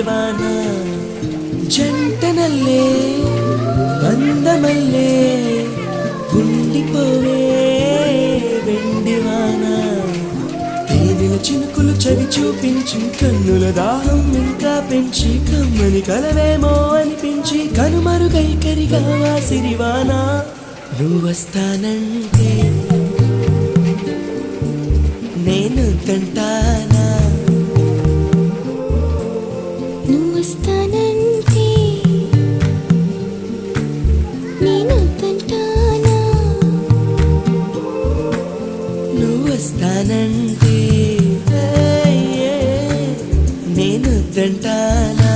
వాన జంటనల్లే అందమల్లే ఉండిపోవే వెండి వాన తేనెల చినుకులు చవి చూపించి కన్నుల దాహం ఇంకా పెంచి కమ్మని కలవేమో అనిపించి కనుమరుగైకరిగా సిరివాన నువ్వు వస్తానంటే నేను తంటానా నువ్వు వస్తానంటే నేను తంటానా నువ్వు వస్తానంటే నేను తంటానా